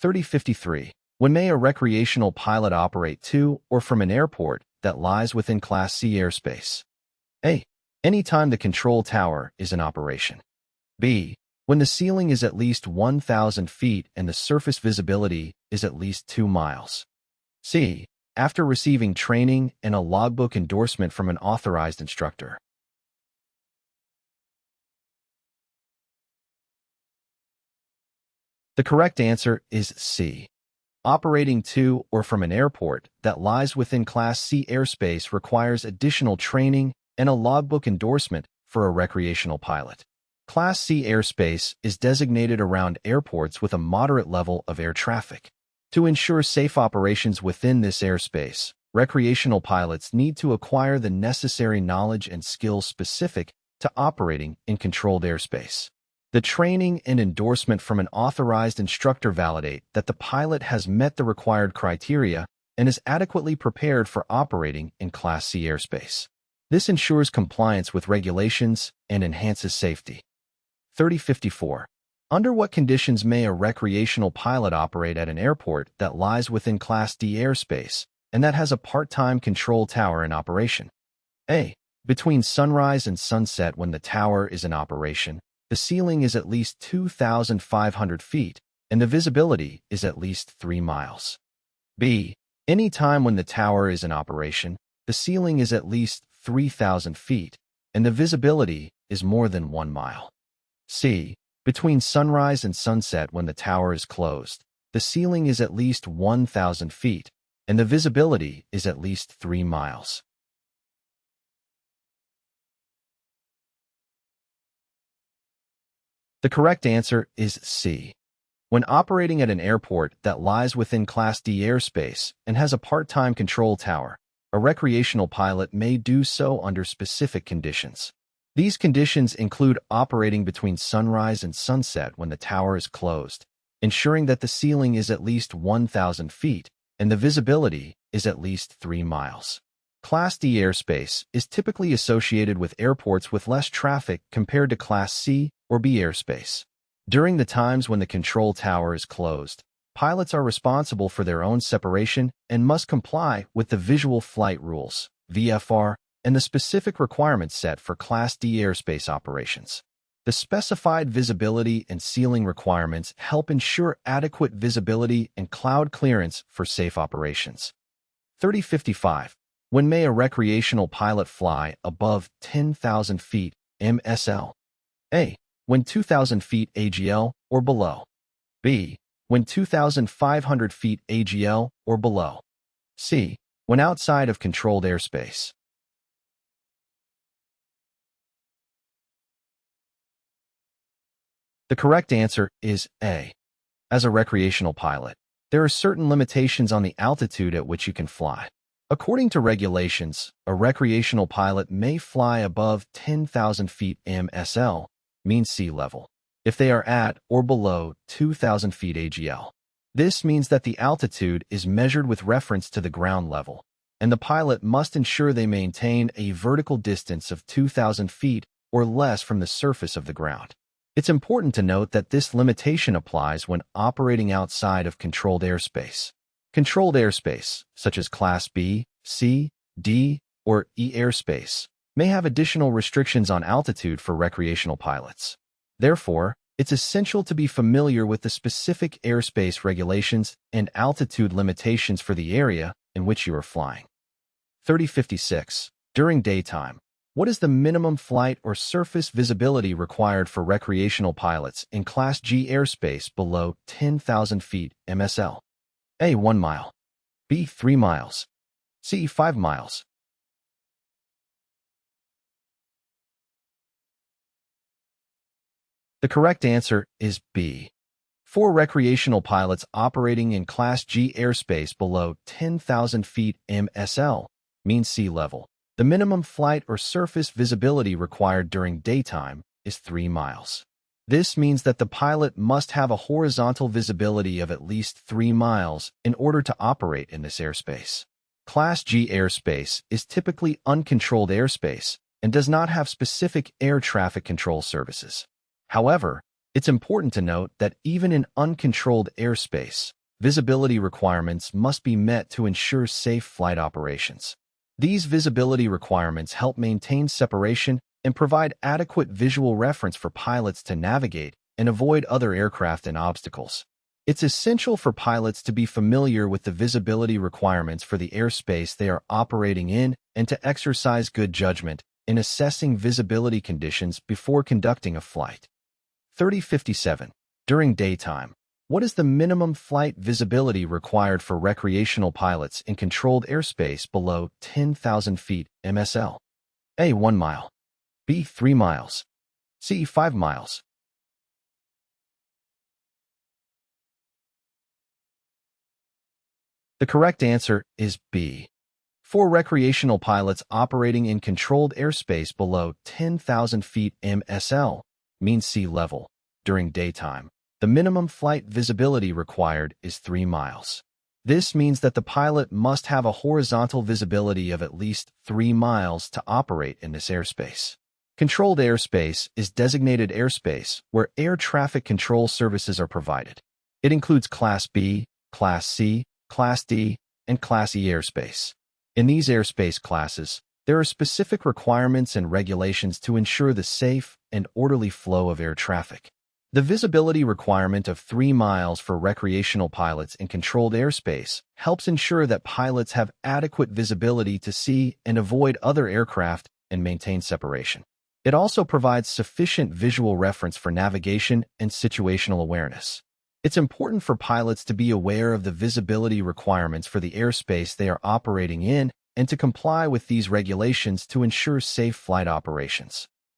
3053. When may a recreational pilot operate to or from an airport that lies within Class C airspace? A. Anytime the control tower is in operation. B. When the ceiling is at least 1,000 feet and the surface visibility is at least 2 miles. C. After receiving training and a logbook endorsement from an authorized instructor. The correct answer is C. Operating to or from an airport that lies within Class C airspace requires additional training and a logbook endorsement for a recreational pilot. Class C airspace is designated around airports with a moderate level of air traffic. To ensure safe operations within this airspace, recreational pilots need to acquire the necessary knowledge and skills specific to operating in controlled airspace. The training and endorsement from an authorized instructor validate that the pilot has met the required criteria and is adequately prepared for operating in Class C airspace. This ensures compliance with regulations and enhances safety. 3054. Under what conditions may a recreational pilot operate at an airport that lies within Class D airspace and that has a part-time control tower in operation? A. Between sunrise and sunset when the tower is in operation, the ceiling is at least 2,500 feet and the visibility is at least 3 miles. B. Any time when the tower is in operation, the ceiling is at least 3,000 feet and the visibility is more than 1 mile. C. Between sunrise and sunset when the tower is closed, the ceiling is at least 1,000 feet and the visibility is at least 3 miles. The correct answer is C. When operating at an airport that lies within Class D airspace and has a part-time control tower, a recreational pilot may do so under specific conditions. These conditions include operating between sunrise and sunset when the tower is closed, ensuring that the ceiling is at least 1,000 feet and the visibility is at least 3 miles. Class D airspace is typically associated with airports with less traffic compared to Class C or B airspace. During the times when the control tower is closed, pilots are responsible for their own separation and must comply with the Visual Flight Rules, VFR, and the specific requirements set for Class D airspace operations. The specified visibility and ceiling requirements help ensure adequate visibility and cloud clearance for safe operations. 3055. When may a recreational pilot fly above 10,000 feet MSL? A. When 2,000 feet AGL or below. B. When 2,500 feet AGL or below. C. When outside of controlled airspace. The correct answer is A. As a recreational pilot, there are certain limitations on the altitude at which you can fly. According to regulations, a recreational pilot may fly above 10,000 feet MSL, mean sea level, if they are at or below 2,000 feet AGL. This means that the altitude is measured with reference to the ground level, and the pilot must ensure they maintain a vertical distance of 2,000 feet or less from the surface of the ground. It's important to note that this limitation applies when operating outside of controlled airspace. Controlled airspace, such as Class B, C, D, or E airspace, may have additional restrictions on altitude for recreational pilots. Therefore, it's essential to be familiar with the specific airspace regulations and altitude limitations for the area in which you are flying. 3056. During daytime, what is the minimum flight or surface visibility required for recreational pilots in Class G airspace below 10,000 feet MSL? A. 1 mile. B. 3 miles. C. 5 miles. The correct answer is B. For recreational pilots operating in Class G airspace below 10,000 feet MSL, mean sea level, the minimum flight or surface visibility required during daytime is 3 miles. This means that the pilot must have a horizontal visibility of at least 3 miles in order to operate in this airspace. Class G airspace is typically uncontrolled airspace and does not have specific air traffic control services. However, It's important to note that even in uncontrolled airspace, visibility requirements must be met to ensure safe flight operations. These visibility requirements help maintain separation and provide adequate visual reference for pilots to navigate and avoid other aircraft and obstacles. It's essential for pilots to be familiar with the visibility requirements for the airspace they are operating in and to exercise good judgment in assessing visibility conditions before conducting a flight. 3057. During daytime, what is the minimum flight visibility required for recreational pilots in controlled airspace below 10,000 feet MSL? A. 1 mile. B. 3 miles. C. 5 miles. The correct answer is B. For recreational pilots operating in controlled airspace below 10,000 feet MSL, mean sea level, during daytime, the minimum flight visibility required is 3 miles. This means that the pilot must have a horizontal visibility of at least 3 miles to operate in this airspace. Controlled airspace is designated airspace where air traffic control services are provided. It includes Class B, Class C, Class D, and Class E airspace. In these airspace classes, there are specific requirements and regulations to ensure the safe and orderly flow of air traffic. The visibility requirement of 3 miles for recreational pilots in controlled airspace helps ensure that pilots have adequate visibility to see and avoid other aircraft and maintain separation. It also provides sufficient visual reference for navigation and situational awareness. It's important for pilots to be aware of the visibility requirements for the airspace they are operating in and to comply with these regulations to ensure safe flight operations.